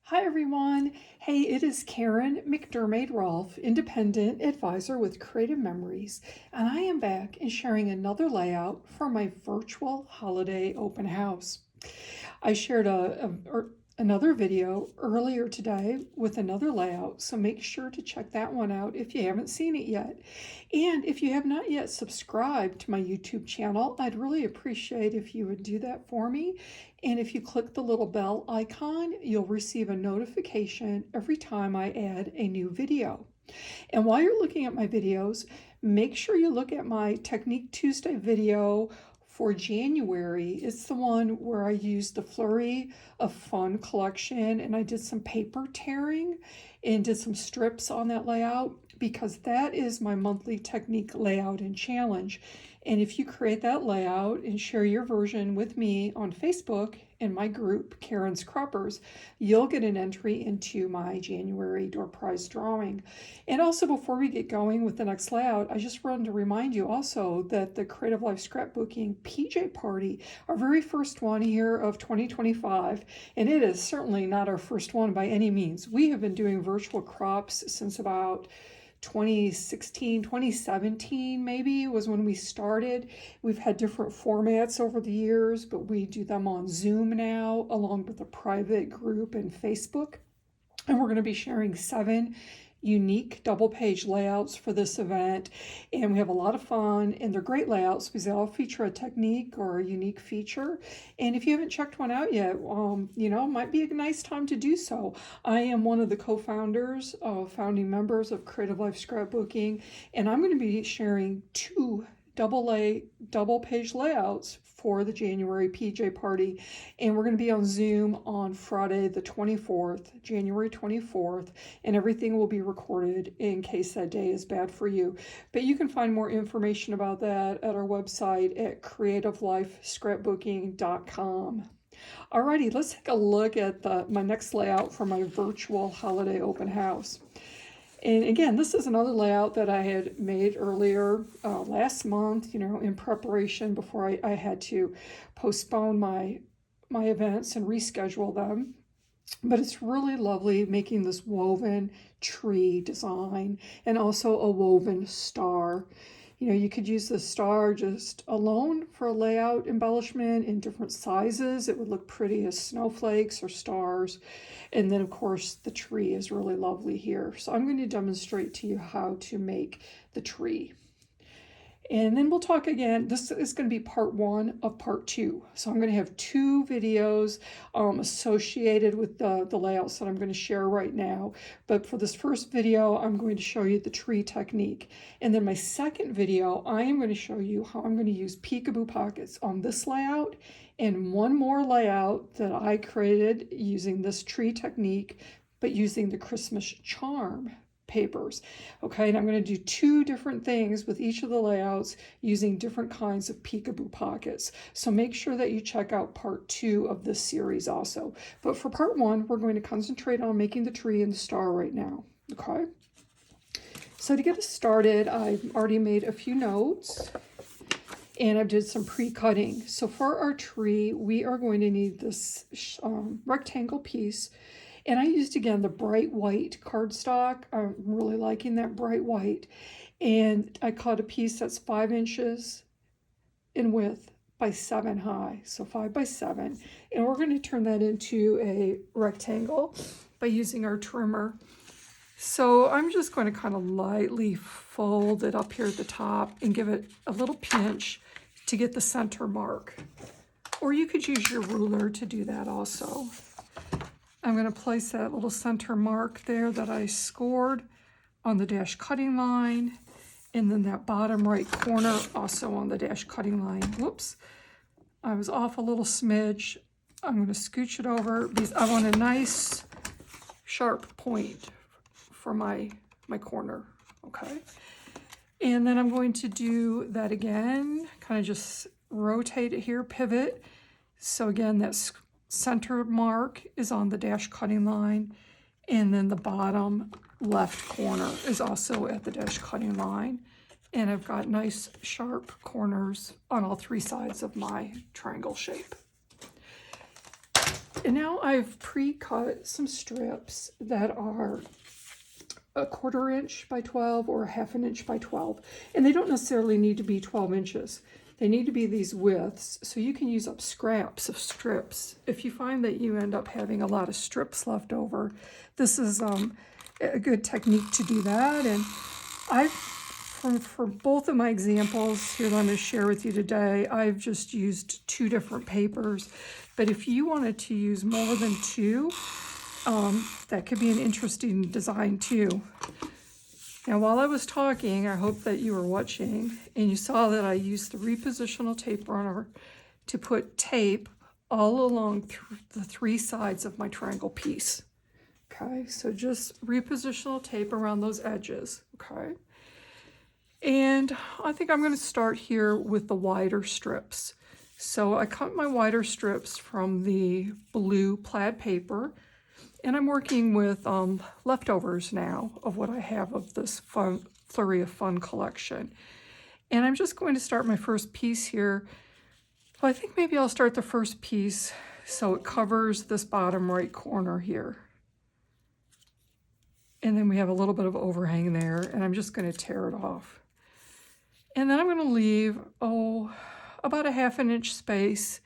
Hi everyone. Hey, it is Karen McDermott Rolfe, independent advisor with Creative Memories, and I am back and sharing another layout for my virtual holiday open house. I shared another video earlier today with another layout, so make sure to check that one out if you haven't seen it yet. And if you have not yet subscribed to my YouTube channel, I'd really appreciate if you would do that for me. And if you click the little bell icon, you'll receive a notification every time I add a new video. And while you're looking at my videos, make sure you look at my Technique Tuesday video for January. It's the one where I used the Flurry of Fun collection and I did some paper tearing and did some strips on that layout because that is my monthly technique layout and challenge. And if you create that layout and share your version with me on Facebook in my group, Karen's Croppers, you'll get an entry into my January door prize drawing. And also, before we get going with the next layout, I just wanted to remind you also that the Creative Life Scrapbooking PJ Party, our very first one here of 2025, and it is certainly not our first one by any means. We have been doing virtual crops since about 2016, 2017 maybe was when we started. We've had different formats over the years, but we do them on Zoom now, along with a private group in Facebook. And we're going to be sharing 7 unique double page layouts for this event, and we have a lot of fun, and they're great layouts because they all feature a technique or a unique feature. And if you haven't checked one out yet, it might be a nice time to do so. I am one of the co-founders, founding members of Creative Life Scrapbooking, and I'm going to be sharing 2 double page layouts for the January PJ Party, and we're going to be on Zoom on Friday the 24th, January 24th, and everything will be recorded in case that day is bad for you. But you can find more information about that at our website at creativelifescrapbooking.com. Alrighty, let's take a look at my next layout for my virtual holiday open house. And again, this is another layout that I had made earlier last month, in preparation before I had to postpone my events and reschedule them. But it's really lovely making this woven tree design and also a woven star. You could use the star just alone for a layout embellishment in different sizes. It would look pretty as snowflakes or stars. And then, of course, the tree is really lovely here. So I'm going to demonstrate to you how to make the tree. And then we'll talk again. This is going to be part 1 of part 2. So I'm going to have 2 videos associated with the layouts that I'm going to share right now. But for this first video, I'm going to show you the tree technique. And then my second video, I am going to show you how I'm going to use Peekaboo Pockets on this layout and one more layout that I created using this tree technique, but using the Christmas charm papers. Okay, and I'm going to do 2 different things with each of the layouts using different kinds of Peekaboo Pockets. So make sure that you check out part 2 of this series also. But for part 1, we're going to concentrate on making the tree and the star right now. Okay, so to get us started, I've already made a few notes and I've did some pre-cutting. So for our tree, we are going to need this rectangle piece. And I used, again, the bright white cardstock. I'm really liking that bright white. And I cut a piece that's 5 inches in width by 7 high. So 5 by 7. And we're going to turn that into a rectangle by using our trimmer. So I'm just going to kind of lightly fold it up here at the top and give it a little pinch to get the center mark. Or you could use your ruler to do that also. I'm going to place that little center mark there that I scored on the dash cutting line, and then that bottom right corner also on the dash cutting line. Whoops, I was off a little smidge. I'm going to scooch it over because I want a nice sharp point for my corner, okay? And then I'm going to do that again, kind of just rotate it here, pivot. So again, that's center mark is on the dash cutting line, and then the bottom left corner is also at the dash cutting line. And I've got nice sharp corners on all 3 sides of my triangle shape. And now I've pre-cut some strips that are a 1/4 inch by 12 or a 1/2 inch by 12. And they don't necessarily need to be 12 inches. They need to be these widths, so you can use up scraps of strips. If you find that you end up having a lot of strips left over, this is a good technique to do that. And for both of my examples here that I'm going to share with you today, I've just used 2 different papers. But if you wanted to use more than 2, that could be an interesting design too. Now, while I was talking, I hope that you were watching, and you saw that I used the repositional tape runner to put tape all along the 3 sides of my triangle piece. Okay, so just repositional tape around those edges, okay? And I think I'm going to start here with the wider strips. So I cut my wider strips from the blue plaid paper, and I'm working with leftovers now of what I have of this Flurry of Fun collection. And I'm just going to start my first piece here. Well, I think maybe I'll start the first piece so it covers this bottom right corner here. And then we have a little bit of overhang there, and I'm just going to tear it off. And then I'm going to leave, about a 1/2 inch space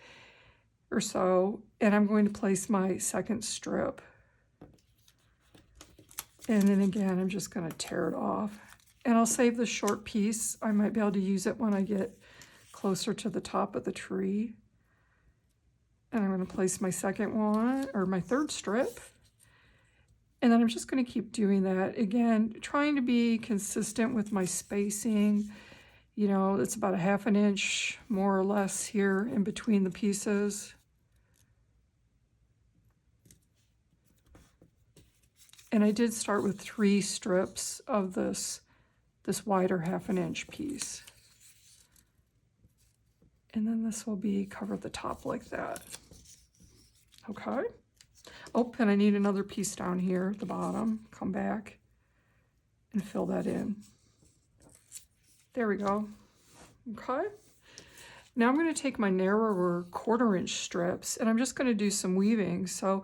or so, and I'm going to place my second strip. And then again, I'm just going to tear it off. And I'll save the short piece. I might be able to use it when I get closer to the top of the tree. And I'm going to place my second one, or my third strip. And then I'm just going to keep doing that. Again, trying to be consistent with my spacing. You know, it's about a 1/2 inch, more or less, here in between the pieces. And I did start with 3 strips of this wider 1/2 inch piece. And then this will be cover the top like that. Okay. Oh, and I need another piece down here at the bottom. Come back and fill that in. There we go. Okay. Now I'm going to take my narrower 1/4 inch strips, and I'm just going to do some weaving. So,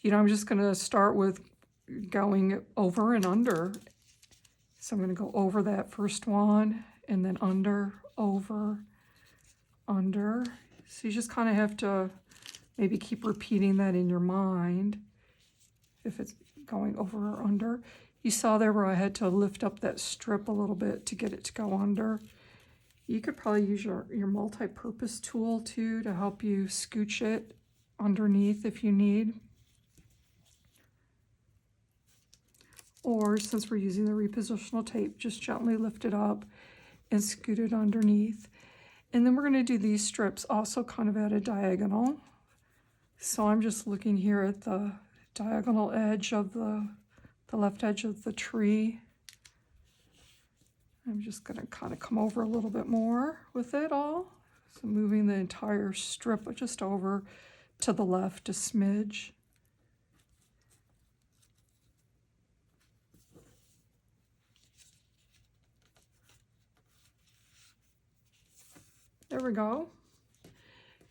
I'm just going to start with going over and under. So I'm going to go over that first one, and then under, over, under. So you just kind of have to maybe keep repeating that in your mind if it's going over or under. You saw there where I had to lift up that strip a little bit to get it to go under. You could probably use your multi-purpose tool too to help you scooch it underneath if you need. Or since we're using the repositional tape, just gently lift it up and scoot it underneath. And then we're going to do these strips also kind of at a diagonal. So I'm just looking here at the diagonal edge of the left edge of the tree. I'm just going to kind of come over a little bit more with it all. So moving the entire strip just over to the left a smidge. There we go.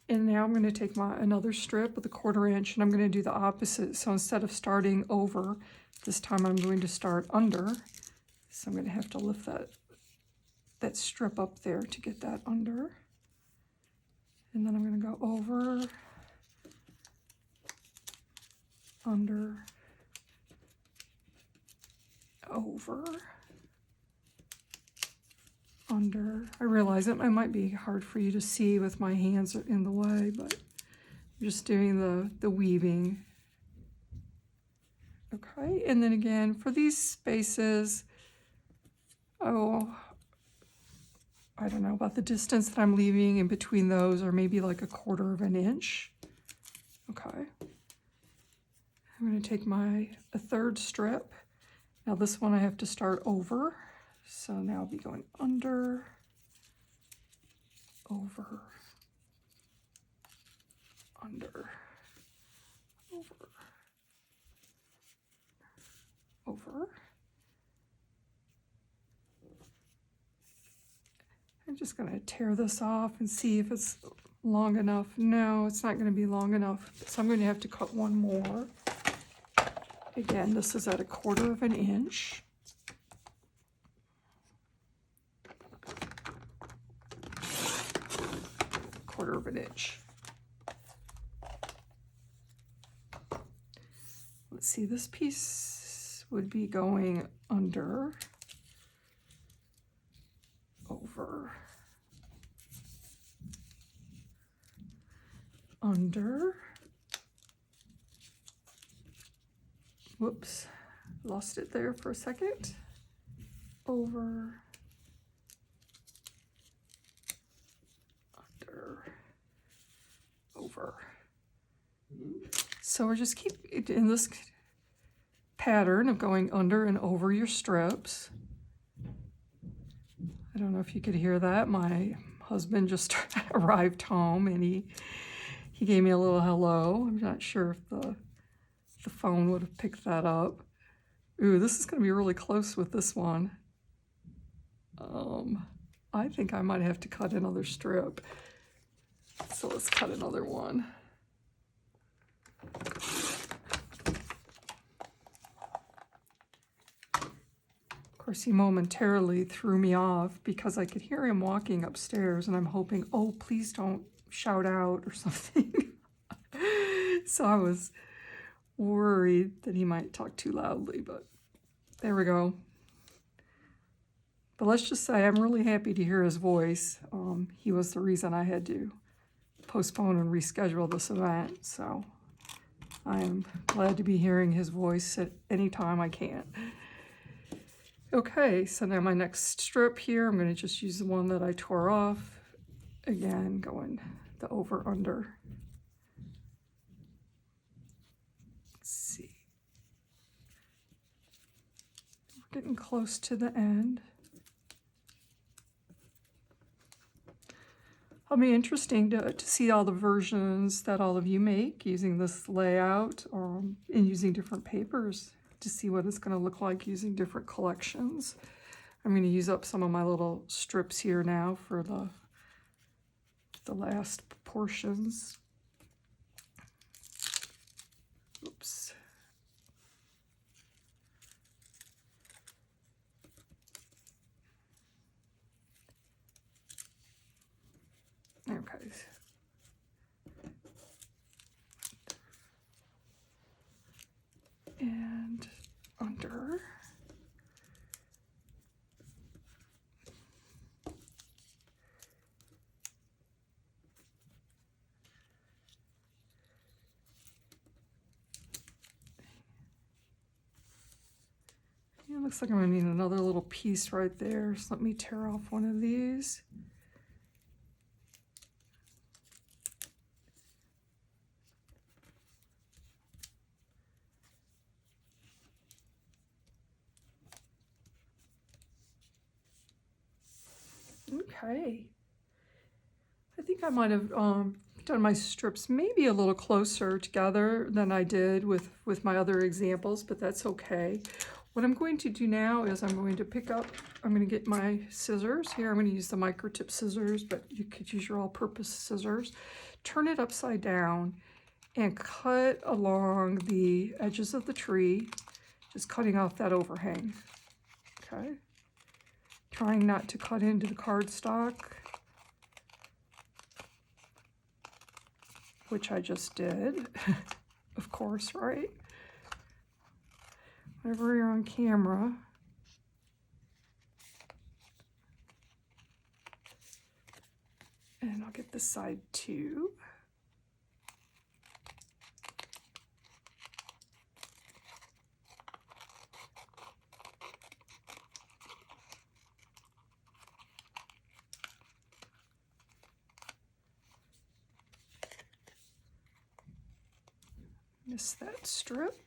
And now I'm going to take another strip with a 1/4 inch, and I'm going to do the opposite. So instead of starting over, this time I'm going to start under. So I'm going to have to lift that strip up there to get that under. And then I'm going to go over, under, over, under. I realize it might be hard for you to see with my hands in the way, but I'm just doing the weaving. Okay, and then again, for these spaces, I don't know about the distance that I'm leaving in between those, or maybe like a 1/4 inch. Okay. I'm going to take a third strip. Now this one I have to start over. So now I'll be going under, over, under, over, over. I'm just going to tear this off and see if it's long enough? No, it's not going to be long enough. So I'm going to have to cut one more. Again, this is at 1/4 of an inch. Quarter of an inch. Let's see, this piece would be going under, over, under. Whoops, lost it there for a second. Over, under, over. So we're just keep it in this pattern of going under and over your strips. I don't know if you could hear that. My husband just arrived home and he gave me a little hello. I'm not sure if the phone would have picked that up. Ooh, this is going to be really close with this one. I think I might have to cut another strip. So let's cut another one. Of course, he momentarily threw me off because I could hear him walking upstairs and I'm hoping, oh, please don't shout out or something. So I was worried that he might talk too loudly, but there we go. But let's just say I'm really happy to hear his voice. He was the reason I had to postpone and reschedule this event, so I am glad to be hearing his voice at any time I can. Okay, so now my next strip here, I'm going to just use the one that I tore off. Again, going the over under. Let's see. We're getting close to the end. It'll be interesting to see all the versions that all of you make using this layout and using different papers to see what it's going to look like using different collections. I'm going to use up some of my little strips here now for the last portions. Oops. Okay. And under. Yeah, it looks like I'm going to need another little piece right there. So let me tear off one of these. Okay. I think I might have done my strips maybe a little closer together than I did with my other examples, but that's okay. What I'm going to do now is I'm going to I'm going to get my scissors here. I'm going to use the microtip scissors, but you could use your all-purpose scissors. Turn it upside down and cut along the edges of the tree, just cutting off that overhang. Okay. Trying not to cut into the cardstock, which I just did, of course, right? Whenever you're on camera. And I'll get this side too. Miss that strip.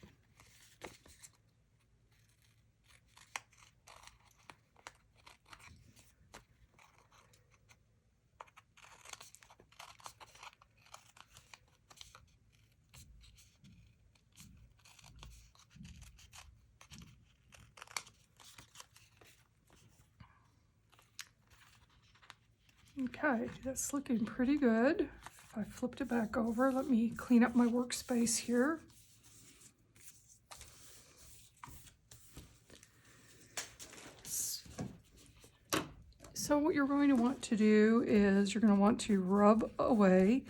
Okay, that's looking pretty good. If I flipped it back over, let me clean up my workspace here. So what you're going to want to do is you're going to want to rub away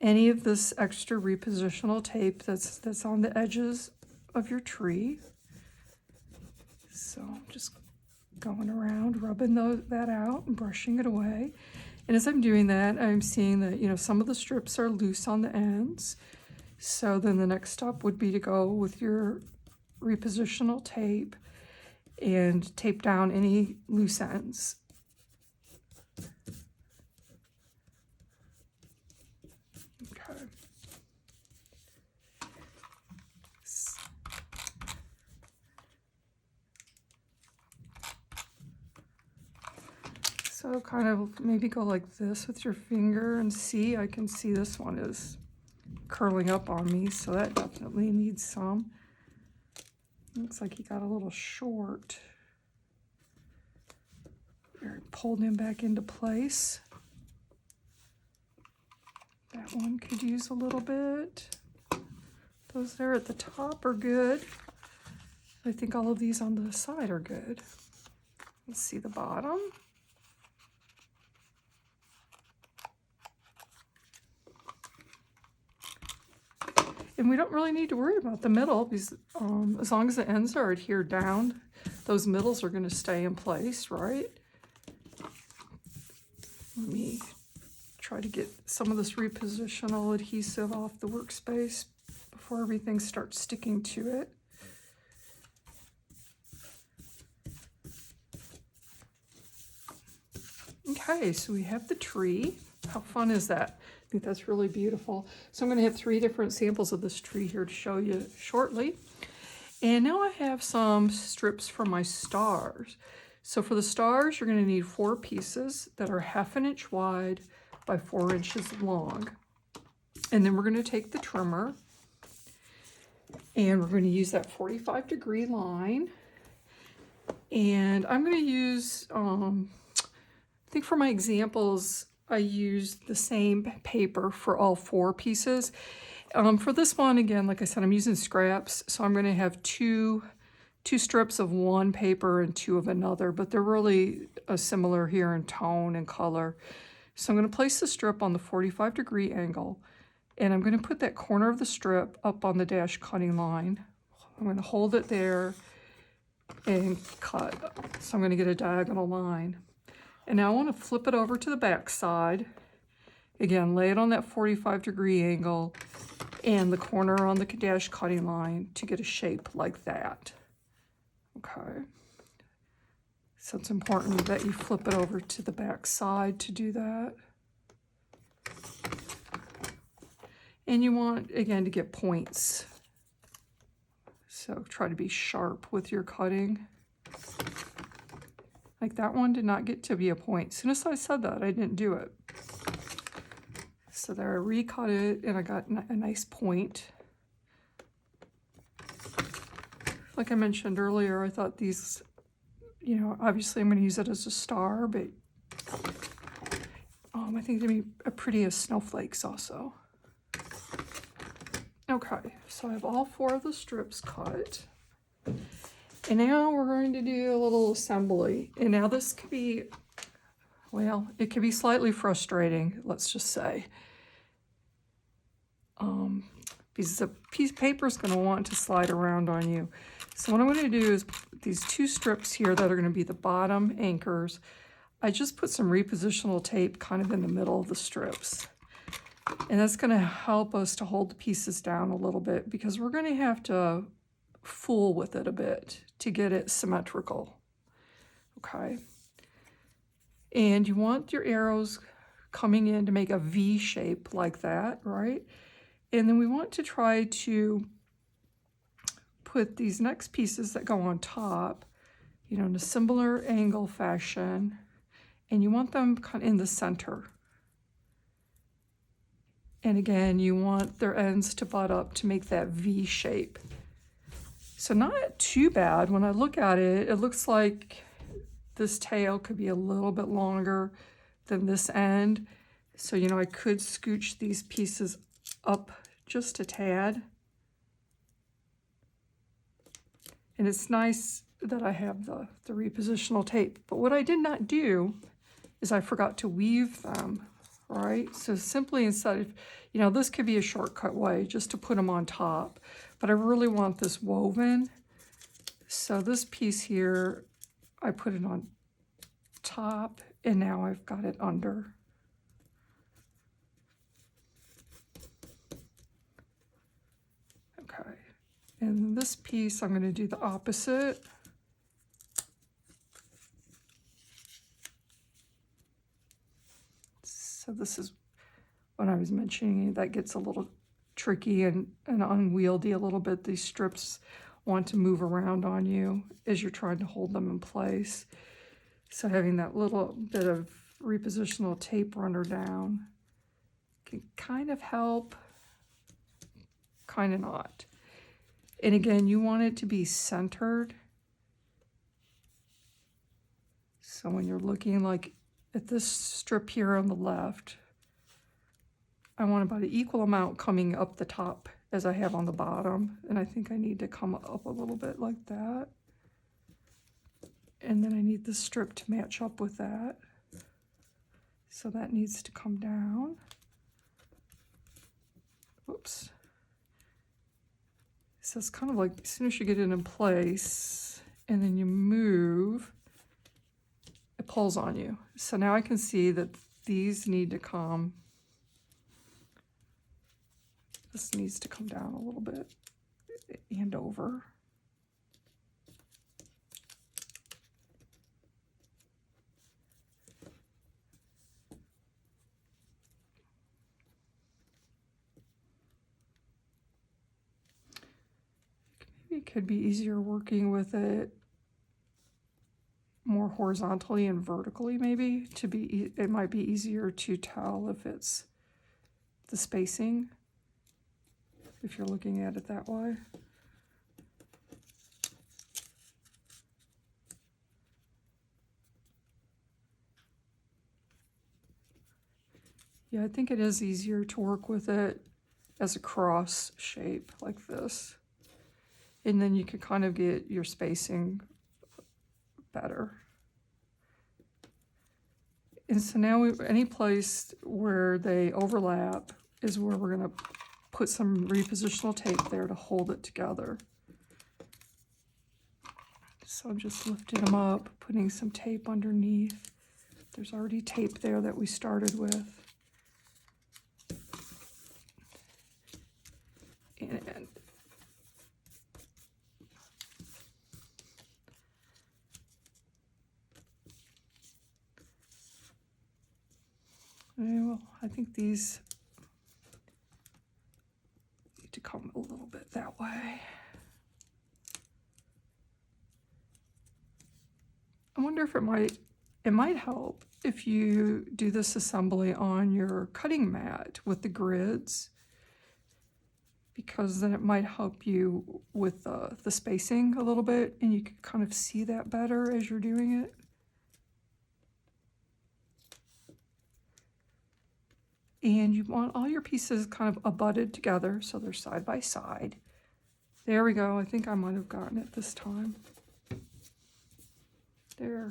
any of this extra repositional tape that's on the edges of your tree. So just going around, rubbing that out and brushing it away. And as I'm doing that, I'm seeing that, you know, some of the strips are loose on the ends. So then the next step would be to go with your repositional tape and tape down any loose ends. Okay. So kind of maybe go like this with your finger and see, I can see this one is curling up on me, so that definitely needs some. Looks like he got a little short. Pulled him back into place. That one could use a little bit. Those there at the top are good. I think all of these on the side are good. Let's see the bottom. And we don't really need to worry about the middle because as long as the ends are adhered down, those middles are going to stay in place, right? Let me try to get some of this repositional adhesive off the workspace before everything starts sticking to it. Okay, so we have the tree. How fun is that? I think that's really beautiful. So I'm going to have 3 different samples of this tree here to show you shortly. And now I have some strips for my stars. So for the stars, you're going to need 4 pieces that are 1/2 inch wide by 4 inches long. And then we're going to take the trimmer and we're going to use that 45-degree line. And I'm going to use, I think for my examples, I used the same paper for all 4 pieces. For this one, again, like I said, I'm using scraps, so I'm going to have two strips of one paper and 2 of another, but they're really similar here in tone and color. So I'm going to place the strip on the 45-degree angle, and I'm going to put that corner of the strip up on the dash cutting line. I'm going to hold it there and cut. So I'm going to get a diagonal line. And now I want to flip it over to the back side. Again, lay it on that 45-degree angle and the corner on the dash cutting line to get a shape like that. Okay. So it's important that you flip it over to the back side to do that. And you want, again, to get points. So try to be sharp with your cutting. Like that one did not get to be a point. As soon as I said that, I didn't do it. So there I recut it and I got a nice point. Like I mentioned earlier, I thought these, you know, obviously I'm going to use it as a star, but I think they'd be pretty as snowflakes also. Okay, so I have all 4 of the strips cut. And now we're going to do a little assembly. And now this could be, well, it could be slightly frustrating, let's just say. Because the piece of paper is going to want to slide around on you. So what I'm going to do is these 2 strips here that are going to be the bottom anchors, I just put some repositional tape kind of in the middle of the strips. And that's going to help us to hold the pieces down a little bit because we're going to have to fool with it a bit to get it symmetrical. Okay. And you want your arrows coming in to make a V shape like that, right? And then we want to try to put these next pieces that go on top, you know, in a similar angle fashion, and you want them kind of in the center. And again, you want their ends to butt up to make that V shape. So not too bad. When I look at it, it looks like this tail could be a little bit longer than this end. So, you know, I could scooch these pieces up just a tad. And it's nice that I have the repositional tape. But what I did not do is I forgot to weave them, right? So simply instead of, you know, this could be a shortcut way just to put them on top. But I really want this woven. So this piece here, I put it on top, and now I've got it under. Okay, and this piece, I'm going to do the opposite. So this is what I was mentioning, that gets a little tricky and unwieldy a little bit. These strips want to move around on you as you're trying to hold them in place. So having that little bit of repositional tape runner down can kind of help, kind of not. And again, you want it to be centered. So when you're looking like at this strip here on the left, I want about an equal amount coming up the top as I have on the bottom. And I think I need to come up a little bit like that. And then I need the strip to match up with that. So that needs to come down. Whoops. So it's kind of like as soon as you get it in place and then you move, it pulls on you. So now I can see that these need to come. This needs to come down a little bit and over. Maybe it could be easier working with it more horizontally and vertically, maybe. It might be easier to tell if it's the spacing, if you're looking at it that way. Yeah, I think it is easier to work with it as a cross shape like this. And then you can kind of get your spacing better. And so now any place where they overlap is where we're going to put some repositional tape there to hold it together. So I'm just lifting them up, putting some tape underneath. There's already tape there that we started with. And well, I think these need to come a little bit that way. I wonder if it might help if you do this assembly on your cutting mat with the grids, because then it might help you with the spacing a little bit, and you can kind of see that better as you're doing it. And you want all your pieces kind of abutted together so they're side by side. There we go. I think I might have gotten it this time. There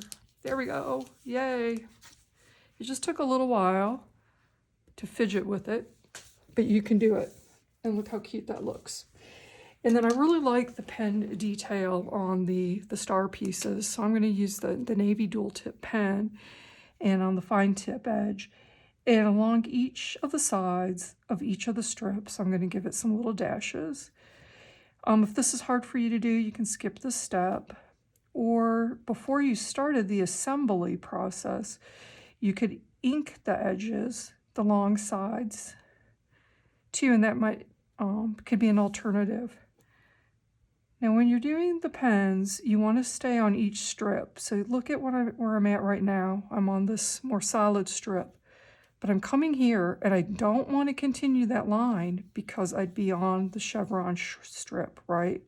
we go. Yay. It just took a little while to fidget with it, but you can do it. And look how cute that looks. And then I really like the pen detail on the star pieces. So I'm going to use the navy dual tip pen and on the fine tip edge. And along each of the sides of each of the strips, I'm going to give it some little dashes. If this is hard for you to do, you can skip this step. Or before you started the assembly process, you could ink the edges, the long sides, too, and that might could be an alternative. Now, when you're doing the pens, you want to stay on each strip. So look at where I'm at right now. I'm on this more solid strip. But I'm coming here, and I don't want to continue that line because I'd be on the chevron strip, right?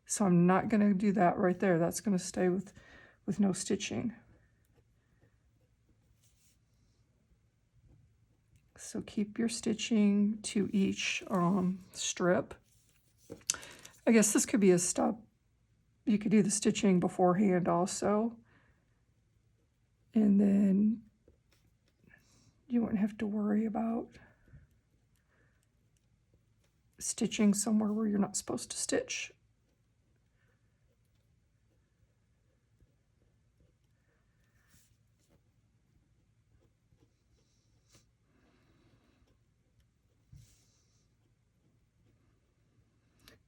So I'm not going to do that right there. That's going to stay with no stitching. So keep your stitching to each strip. I guess this could be a step. You could do the stitching beforehand also. And then you wouldn't have to worry about stitching somewhere where you're not supposed to stitch.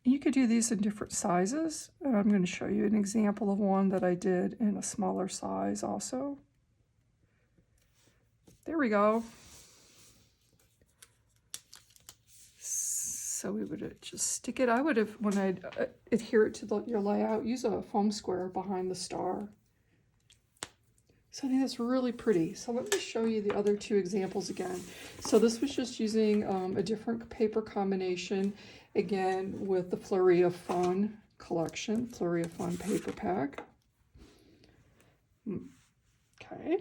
You could do these in different sizes, and I'm going to show you an example of one that I did in a smaller size also. There we go. So we would just stick it. I would have, when I adhere it to your layout, use a foam square behind the star. So I think that's really pretty. So let me show you the other two examples again. So this was just using a different paper combination, again with the Flurry of Fun collection, Flurry of Fun paper pack. Okay.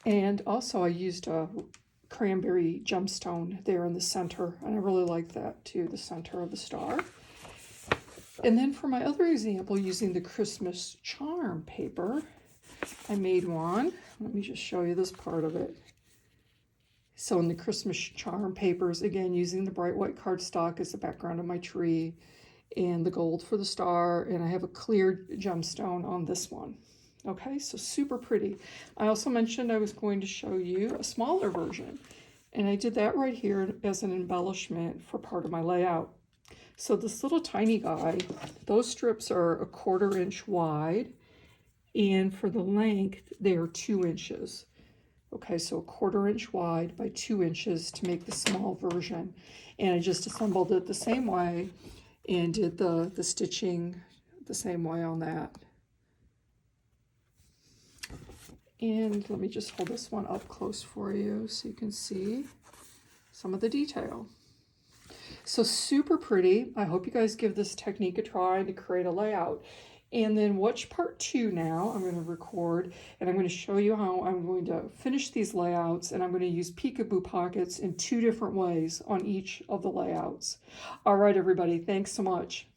And also I used a cranberry gemstone there in the center, and I really like that too, the center of the star. And then for my other example, using the Christmas charm paper, I made one. Let me just show you this part of it. So in the Christmas charm papers, again, using the bright white cardstock as the background of my tree, and the gold for the star, and I have a clear gemstone on this one. Okay, so super pretty. I also mentioned I was going to show you a smaller version, and I did that right here as an embellishment for part of my layout. So this little tiny guy, those strips are 1/4 inch wide, and for the length, they are 2 inches. Okay, so 1/4 inch wide by 2 inches to make the small version. And I just assembled it the same way and did the stitching the same way on that. And let me just hold this one up close for you so you can see some of the detail. So super pretty. I hope you guys give this technique a try to create a layout. And then watch part 2 now. I'm going to record, and I'm going to show you how I'm going to finish these layouts, and I'm going to use Peekaboo Pockets in 2 different ways on each of the layouts. All right, everybody, thanks so much.